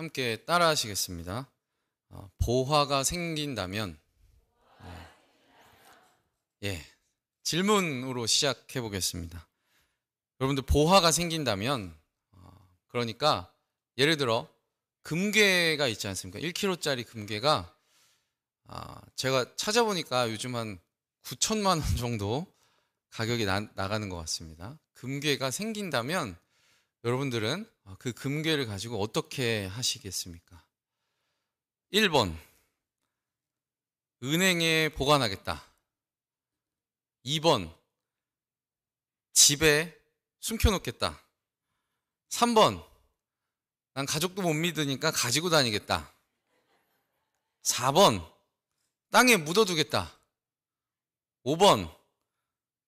함께 따라 하시겠습니다. 보화가 생긴다면, 질문으로 시작해 보겠습니다. 여러분들 보화가 생긴다면, 그러니까 예를 들어 금괴가 있지 않습니까? 1kg짜리 금괴가 제가 찾아보니까 요즘 한 9천만 원 정도 가격이 나가는 것 같습니다. 금괴가 생긴다면 여러분들은 그 금괴를 가지고 어떻게 하시겠습니까? 1번, 은행에 보관하겠다. 2번, 집에 숨겨놓겠다. 3번, 난 가족도 못 믿으니까 가지고 다니겠다. 4번, 땅에 묻어두겠다. 5번,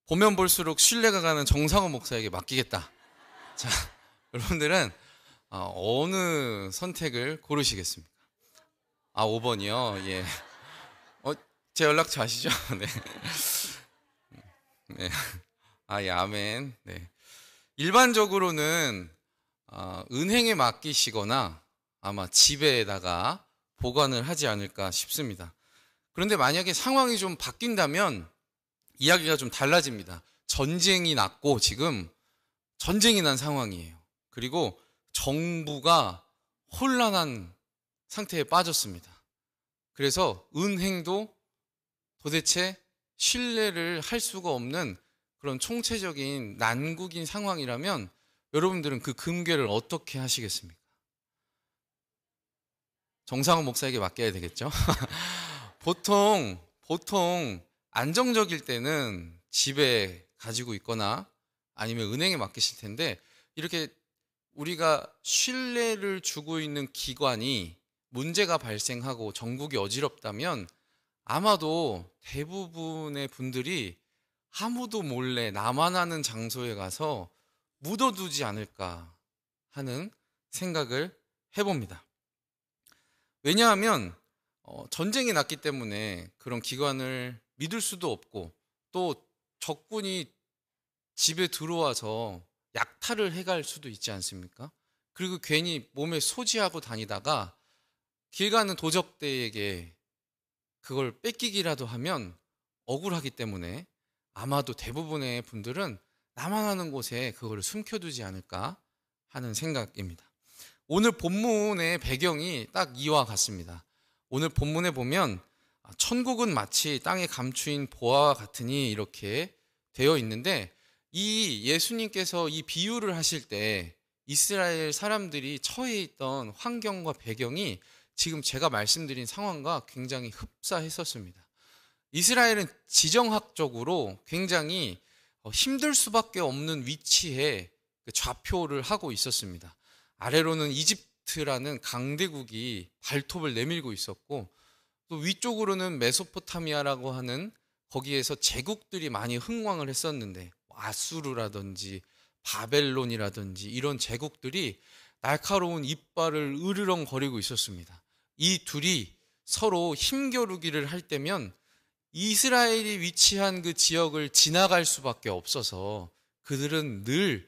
보면 볼수록 신뢰가 가는 정상호 목사에게 맡기겠다. 자, 여러분들은 어느 선택을 고르시겠습니까? 5번이요? 예. 제 연락처 아시죠? 네. 네. 예, 아멘. 네. 일반적으로는 은행에 맡기시거나 아마 집에다가 보관을 하지 않을까 싶습니다. 그런데 만약에 상황이 좀 바뀐다면 이야기가 좀 달라집니다. 전쟁이 났고 지금 전쟁이 난 상황이에요. 그리고 정부가 혼란한 상태에 빠졌습니다. 그래서 은행도 도대체 신뢰를 할 수가 없는 그런 총체적인 난국인 상황이라면 여러분들은 그 금괴를 어떻게 하시겠습니까? 정상훈 목사에게 맡겨야 되겠죠? 보통 안정적일 때는 집에 가지고 있거나 아니면 은행에 맡기실 텐데, 이렇게 우리가 신뢰를 주고 있는 기관이 문제가 발생하고 정국이 어지럽다면 아마도 대부분의 분들이 아무도 몰래 나만 아는 장소에 가서 묻어두지 않을까 하는 생각을 해봅니다. 왜냐하면 전쟁이 났기 때문에 그런 기관을 믿을 수도 없고, 또 적군이 집에 들어와서 약탈을 해갈 수도 있지 않습니까? 그리고 괜히 몸에 소지하고 다니다가 길 가는 도적대에게 그걸 뺏기기라도 하면 억울하기 때문에 아마도 대부분의 분들은 나만 아는 곳에 그걸 숨겨두지 않을까 하는 생각입니다. 오늘 본문의 배경이 딱 이와 같습니다. 오늘 본문에 보면 천국은 마치 땅에 감추인 보화와 같으니 이렇게 되어 있는데, 이 예수님께서 이 비유를 하실 때 이스라엘 사람들이 처해 있던 환경과 배경이 지금 제가 말씀드린 상황과 굉장히 흡사했었습니다. 이스라엘은 지정학적으로 굉장히 힘들 수밖에 없는 위치에 좌표를 하고 있었습니다. 아래로는 이집트라는 강대국이 발톱을 내밀고 있었고, 또 위쪽으로는 메소포타미아라고 하는 거기에서 제국들이 많이 흥왕을 했었는데, 아수르라든지 바벨론이라든지 이런 제국들이 날카로운 이빨을 으르렁거리고 있었습니다. 이 둘이 서로 힘겨루기를 할 때면 이스라엘이 위치한 그 지역을 지나갈 수밖에 없어서 그들은 늘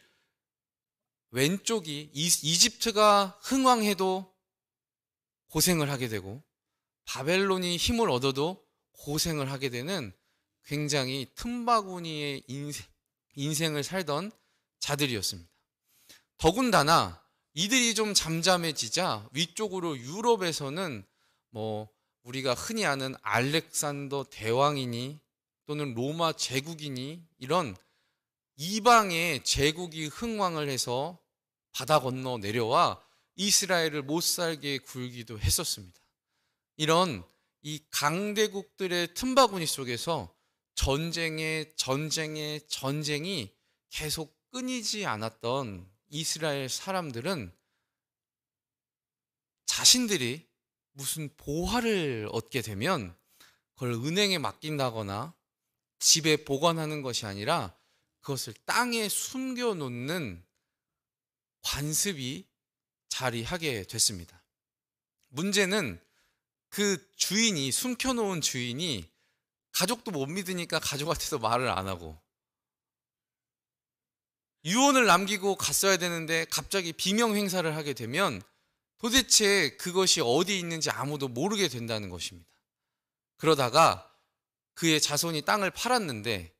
왼쪽이 이집트가 흥왕해도 고생을 하게 되고 바벨론이 힘을 얻어도 고생을 하게 되는 굉장히 틈바구니의 인생을 살던 자들이었습니다. 더군다나 이들이 좀 잠잠해지자 위쪽으로 유럽에서는 우리가 흔히 아는 알렉산더 대왕이니 또는 로마 제국이니 이런 이방의 제국이 흥왕을 해서 바다 건너 내려와 이스라엘을 못 살게 굴기도 했었습니다. 이런 이 강대국들의 틈바구니 속에서 전쟁이 계속 끊이지 않았던 이스라엘 사람들은 자신들이 무슨 보화를 얻게 되면 그걸 은행에 맡긴다거나 집에 보관하는 것이 아니라 그것을 땅에 숨겨놓는 관습이 자리하게 됐습니다. 문제는 그 주인이, 숨겨놓은 주인이 가족도 못 믿으니까 가족한테도 말을 안 하고, 유언을 남기고 갔어야 되는데 갑자기 비명 행사를 하게 되면 도대체 그것이 어디 있는지 아무도 모르게 된다는 것입니다. 그러다가 그의 자손이 땅을 팔았는데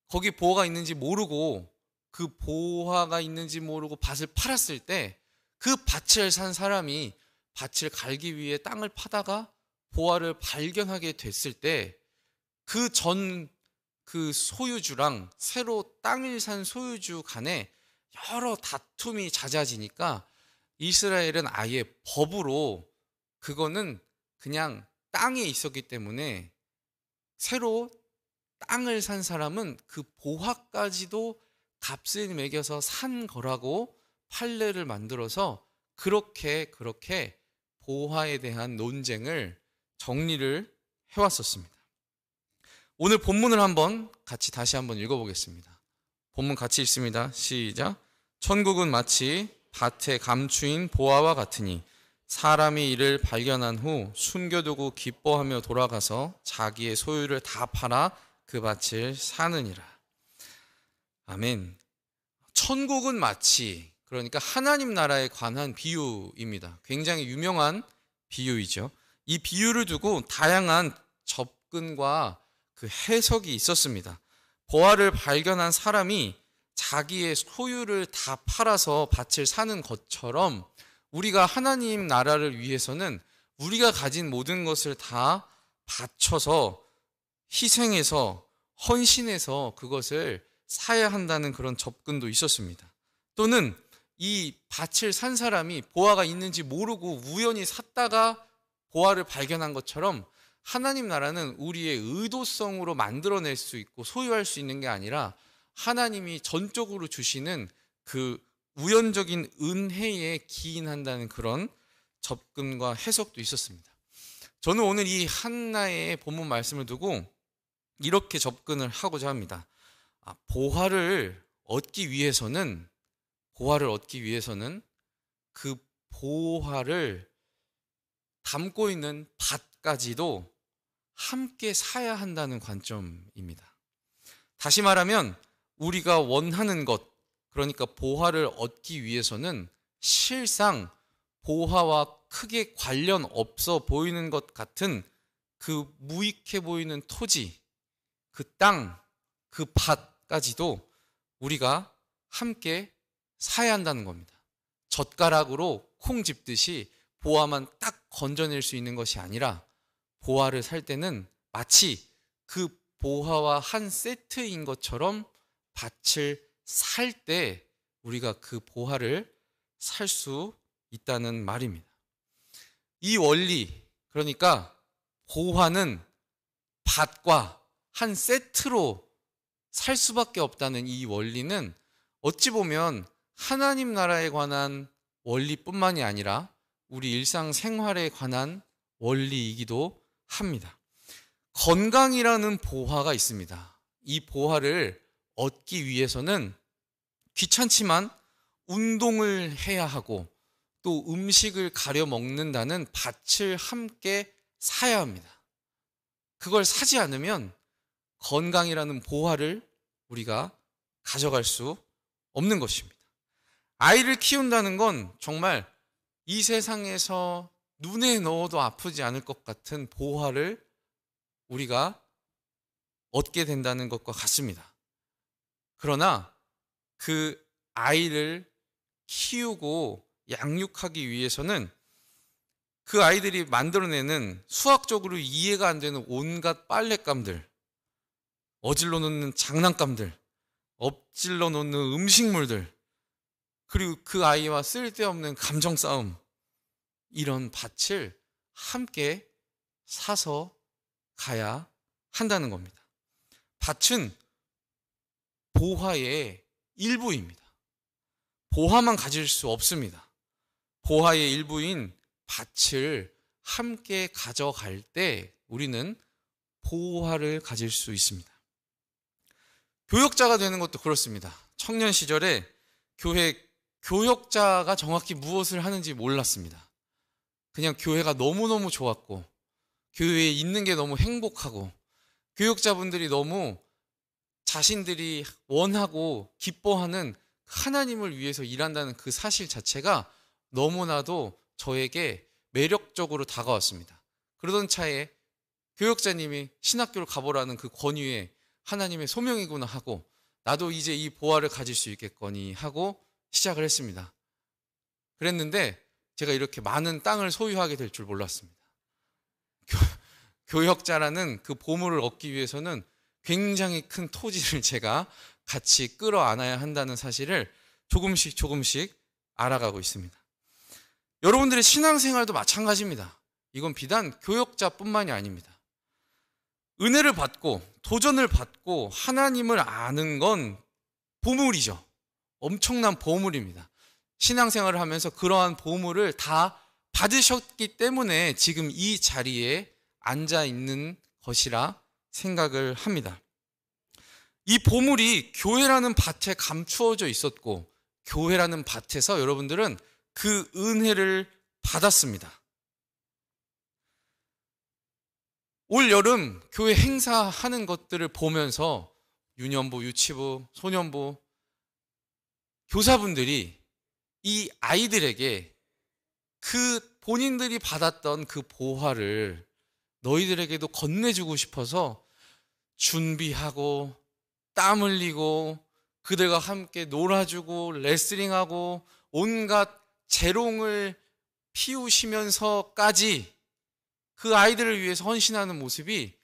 거기 보화가 있는지 모르고 그 보화가 있는지 모르고 밭을 팔았을 때 그 밭을 산 사람이 밭을 갈기 위해 땅을 파다가 보화를 발견하게 됐을 때 그 전 그 소유주랑 새로 땅을 산 소유주 간에 여러 다툼이 잦아지니까 이스라엘은 아예 법으로 그거는 그냥 땅에 있었기 때문에 새로 땅을 산 사람은 그 보화까지도 값을 매겨서 산 거라고 판례를 만들어서 그렇게 보화에 대한 논쟁을 정리를 해왔었습니다. 오늘 본문을 같이 다시 한번 읽어보겠습니다. 본문 같이 읽습니다. 시작. 천국은 마치 밭에 감추인 보화와 같으니 사람이 이를 발견한 후 숨겨두고 기뻐하며 돌아가서 자기의 소유를 다 팔아 그 밭을 사느니라. 아멘. 천국은 마치, 그러니까 하나님 나라에 관한 비유입니다. 굉장히 유명한 비유이죠. 이 비유를 두고 다양한 접근과 그 해석이 있었습니다. 보화를 발견한 사람이 자기의 소유를 다 팔아서 밭을 사는 것처럼 우리가 하나님 나라를 위해서는 우리가 가진 모든 것을 다 바쳐서 희생해서 헌신해서 그것을 사야 한다는 그런 접근도 있었습니다. 또는 이 밭을 산 사람이 보화가 있는지 모르고 우연히 샀다가 보화를 발견한 것처럼 하나님 나라는 우리의 의도성으로 만들어낼 수 있고 소유할 수 있는 게 아니라 하나님이 전적으로 주시는 그 우연적인 은혜에 기인한다는 그런 접근과 해석도 있었습니다. 저는 오늘 이 한나의 본문 말씀을 두고 이렇게 접근을 하고자 합니다. 보화를 얻기 위해서는 그 보화를 담고 있는 밭까지도 함께 사야 한다는 관점입니다. 다시 말하면 우리가 원하는 것, 그러니까 보화를 얻기 위해서는 실상 보화와 크게 관련 없어 보이는 것 같은 그 무익해 보이는 토지, 그 땅, 그 밭까지도 우리가 함께 사야 한다는 겁니다. 젓가락으로 콩 집듯이 보화만 딱 건져낼 수 있는 것이 아니라 보화를 살 때는 마치 그 보화와 한 세트인 것처럼 밭을 살 때 우리가 그 보화를 살 수 있다는 말입니다. 이 원리, 그러니까 보화는 밭과 한 세트로 살 수밖에 없다는 이 원리는 어찌 보면 하나님 나라에 관한 원리뿐만이 아니라 우리 일상생활에 관한 원리이기도 합니다. 건강이라는 보화가 있습니다. 이 보화를 얻기 위해서는 귀찮지만 운동을 해야 하고 또 음식을 가려 먹는다는 밭을 함께 사야 합니다. 그걸 사지 않으면 건강이라는 보화를 우리가 가져갈 수 없는 것입니다. 아이를 키운다는 건 정말 이 세상에서 눈에 넣어도 아프지 않을 것 같은 보화를 우리가 얻게 된다는 것과 같습니다. 그러나 그 아이를 키우고 양육하기 위해서는 그 아이들이 만들어내는 수학적으로 이해가 안 되는 온갖 빨랫감들, 어질러 놓는 장난감들, 엎질러 놓는 음식물들, 그리고 그 아이와 쓸데없는 감정 싸움, 이런 밭을 함께 사서 가야 한다는 겁니다. 밭은 보화의 일부입니다. 보화만 가질 수 없습니다. 보화의 일부인 밭을 함께 가져갈 때 우리는 보화를 가질 수 있습니다. 교역자가 되는 것도 그렇습니다. 청년 시절에 교회 교역자가 정확히 무엇을 하는지 몰랐습니다. 그냥 교회가 너무너무 좋았고 교회에 있는 게 너무 행복하고 교역자분들이 너무 자신들이 원하고 기뻐하는 하나님을 위해서 일한다는 그 사실 자체가 너무나도 저에게 매력적으로 다가왔습니다. 그러던 차에 교역자님이 신학교를 가보라는 그 권유에 하나님의 소명이구나 하고, 나도 이제 이 보화를 가질 수 있겠거니 하고 시작을 했습니다. 그랬는데 제가 이렇게 많은 땅을 소유하게 될 줄 몰랐습니다. 교역자라는 그 보물을 얻기 위해서는 굉장히 큰 토지를 제가 같이 끌어안아야 한다는 사실을 조금씩 알아가고 있습니다. 여러분들의 신앙생활도 마찬가지입니다. 이건 비단 교역자뿐만이 아닙니다. 은혜를 받고 도전을 받고 하나님을 아는 건 보물이죠. 엄청난 보물입니다. 신앙생활을 하면서 그러한 보물을 다 받으셨기 때문에 지금 이 자리에 앉아 있는 것이라 생각을 합니다. 이 보물이 교회라는 밭에 감추어져 있었고, 교회라는 밭에서 여러분들은 그 은혜를 받았습니다. 올 여름 교회 행사하는 것들을 보면서 유년부, 유치부, 소년부, 교사분들이 이 아이들에게 그 본인들이 받았던 그 보화를 너희들에게도 건네주고 싶어서 준비하고 땀 흘리고 그들과 함께 놀아주고 레슬링하고 온갖 재롱을 피우시면서까지 그 아이들을 위해서 헌신하는 모습이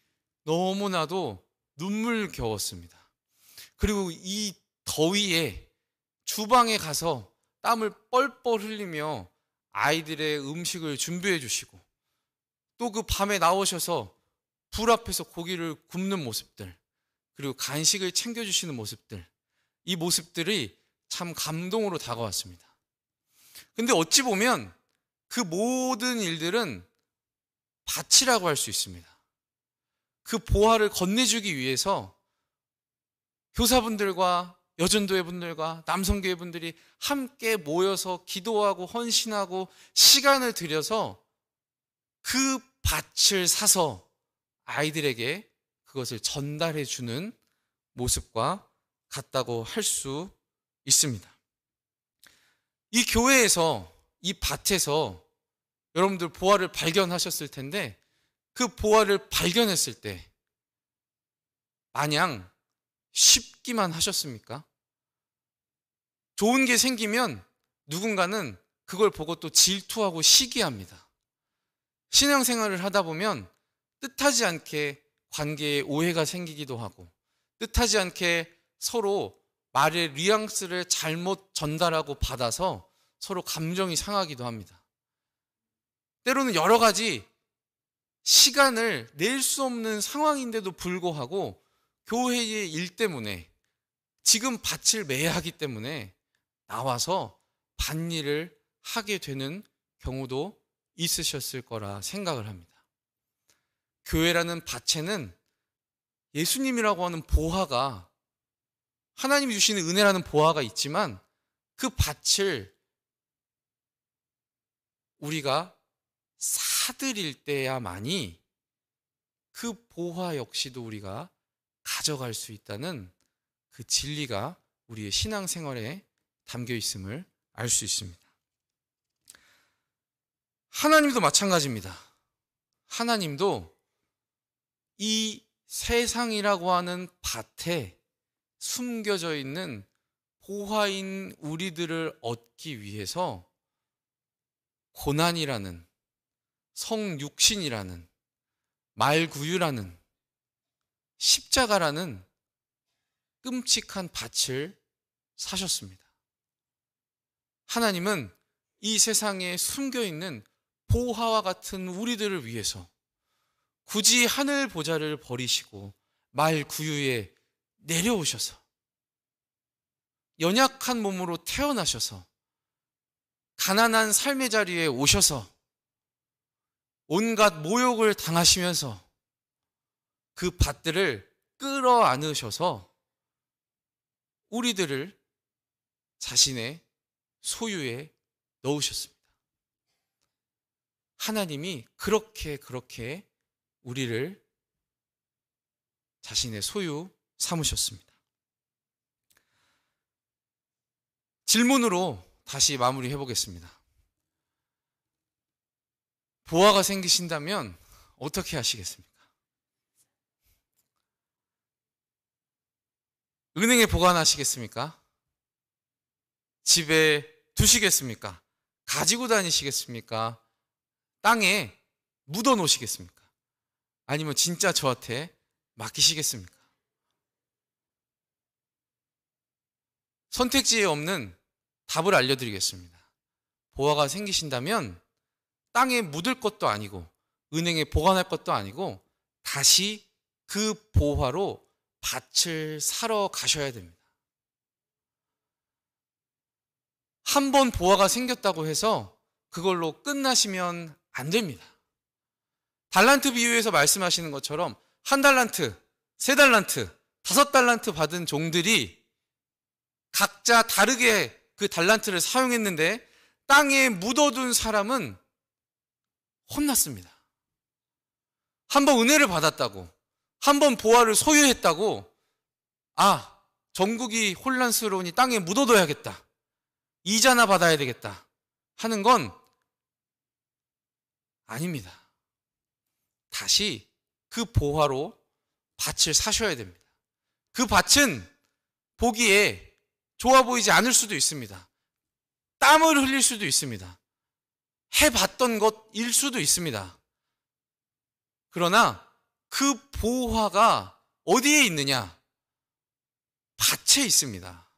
너무나도 눈물겨웠습니다. 그리고 이 더위에 주방에 가서 땀을 뻘뻘 흘리며 아이들의 음식을 준비해 주시고, 또 그 밤에 나오셔서 불 앞에서 고기를 굽는 모습들, 그리고 간식을 챙겨주시는 모습들, 이 모습들이 참 감동으로 다가왔습니다. 근데 어찌 보면 그 모든 일들은 밭이라고 할 수 있습니다. 그 보화를 건네주기 위해서 교사분들과 여전도회 분들과 남성교회 분들이 함께 모여서 기도하고 헌신하고 시간을 들여서 그 밭을 사서 아이들에게 그것을 전달해 주는 모습과 같다고 할 수 있습니다. 이 교회에서, 이 밭에서 여러분들 보화를 발견하셨을 텐데, 그 보화를 발견했을 때 마냥 쉽기만 하셨습니까? 좋은 게 생기면 누군가는 그걸 보고 또 질투하고 시기합니다. 신앙생활을 하다 보면 뜻하지 않게 관계에 오해가 생기기도 하고, 뜻하지 않게 서로 말의 뉘앙스를 잘못 전달하고 받아서 서로 감정이 상하기도 합니다. 때로는 여러 가지 시간을 낼 수 없는 상황인데도 불구하고 교회의 일 때문에, 지금 밭을 매야 하기 때문에 나와서 밭일을 하게 되는 경우도 있으셨을 거라 생각을 합니다. 교회라는 밭에는 예수님이라고 하는 보화가, 하나님이 주시는 은혜라는 보화가 있지만, 그 밭을 우리가 사들일 때야만이 그 보화 역시도 우리가 가져갈 수 있다는 그 진리가 우리의 신앙생활에 담겨 있음을 알 수 있습니다. 하나님도 마찬가지입니다. 하나님도 이 세상이라고 하는 밭에 숨겨져 있는 보화인 우리들을 얻기 위해서 고난이라는, 성육신이라는, 말구유라는, 십자가라는 끔찍한 밭을 사셨습니다. 하나님은 이 세상에 숨겨있는 보화와 같은 우리들을 위해서 굳이 하늘 보좌를 버리시고 말구유에 내려오셔서 연약한 몸으로 태어나셔서 가난한 삶의 자리에 오셔서 온갖 모욕을 당하시면서 그 밭들을 끌어안으셔서 우리들을 자신의 소유에 넣으셨습니다. 하나님이 그렇게 우리를 자신의 소유 삼으셨습니다. 질문으로 다시 마무리해 보겠습니다. 보화가 생기신다면 어떻게 하시겠습니까? 은행에 보관하시겠습니까? 집에 두시겠습니까? 가지고 다니시겠습니까? 땅에 묻어 놓으시겠습니까? 아니면 진짜 저한테 맡기시겠습니까? 선택지에 없는 답을 알려드리겠습니다. 보화가 생기신다면 땅에 묻을 것도 아니고 은행에 보관할 것도 아니고 다시 그 보화로 밭을 사러 가셔야 됩니다. 한 번 보화가 생겼다고 해서 그걸로 끝나시면 안 됩니다. 달란트 비유에서 말씀하시는 것처럼 1달란트, 3달란트, 5달란트 받은 종들이 각자 다르게 그 달란트를 사용했는데 땅에 묻어둔 사람은 혼났습니다. 한 번 은혜를 받았다고, 한 번 보화를 소유했다고, 전국이 혼란스러우니 땅에 묻어둬야겠다, 이자나 받아야 되겠다 하는 건 아닙니다. 다시 그 보화로 밭을 사셔야 됩니다. 그 밭은 보기에 좋아 보이지 않을 수도 있습니다. 땀을 흘릴 수도 있습니다. 해봤던 것일 수도 있습니다. 그러나 그 보화가 어디에 있느냐? 밭에 있습니다.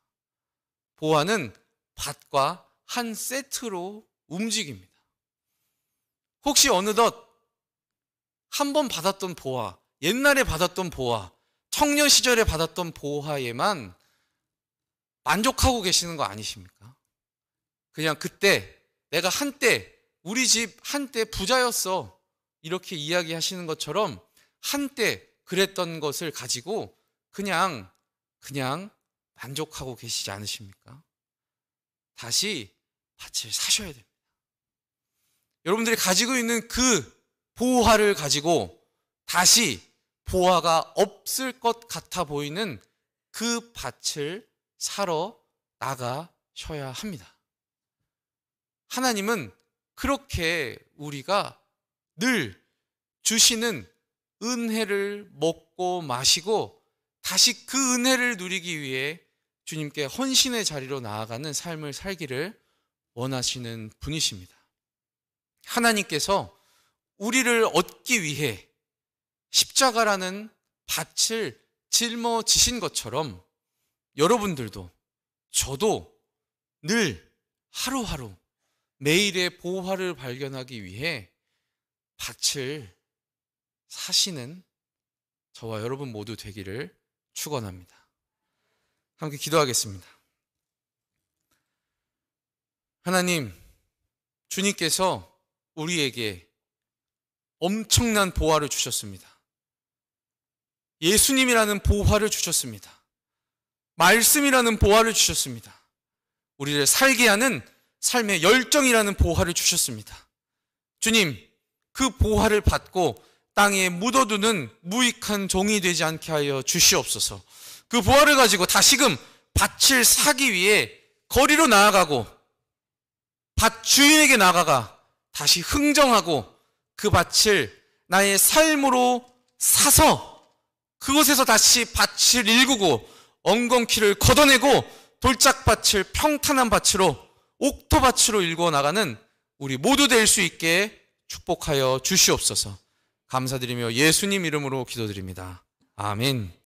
보화는 밭과 한 세트로 움직입니다. 혹시 어느덧 한 번 받았던 보화, 옛날에 받았던 보화, 청년 시절에 받았던 보화에만 만족하고 계시는 거 아니십니까? 그냥 그때 내가 한때 우리 집 한때 부자였어 이렇게 이야기하시는 것처럼 한때 그랬던 것을 가지고 그냥 만족하고 계시지 않으십니까? 다시 밭을 사셔야 됩니다. 여러분들이 가지고 있는 그 보화를 가지고 다시 보화가 없을 것 같아 보이는 그 밭을 사러 나가셔야 합니다. 하나님은 그렇게 우리가 늘 주시는 은혜를 먹고 마시고 다시 그 은혜를 누리기 위해 주님께 헌신의 자리로 나아가는 삶을 살기를 원하시는 분이십니다. 하나님께서 우리를 얻기 위해 십자가라는 밭을 짊어지신 것처럼 여러분들도 저도 늘 하루하루 매일의 보화를 발견하기 위해 밭을 사시는 저와 여러분 모두 되기를 축원합니다. 함께 기도하겠습니다. 하나님, 주님께서 우리에게 엄청난 보화를 주셨습니다. 예수님이라는 보화를 주셨습니다. 말씀이라는 보화를 주셨습니다. 우리를 살게 하는 삶의 열정이라는 보화를 주셨습니다. 주님, 그 보화를 받고 땅에 묻어두는 무익한 종이 되지 않게 하여 주시옵소서. 그 보화를 가지고 다시금 밭을 사기 위해 거리로 나아가고 밭 주인에게 나아가 다시 흥정하고 그 밭을 나의 삶으로 사서 그곳에서 다시 밭을 일구고 엉겅퀴를 걷어내고 돌짝밭을 평탄한 밭으로 옥토밭으로 일구어 나가는 우리 모두 될 수 있게 축복하여 주시옵소서. 감사드리며 예수님 이름으로 기도드립니다. 아멘.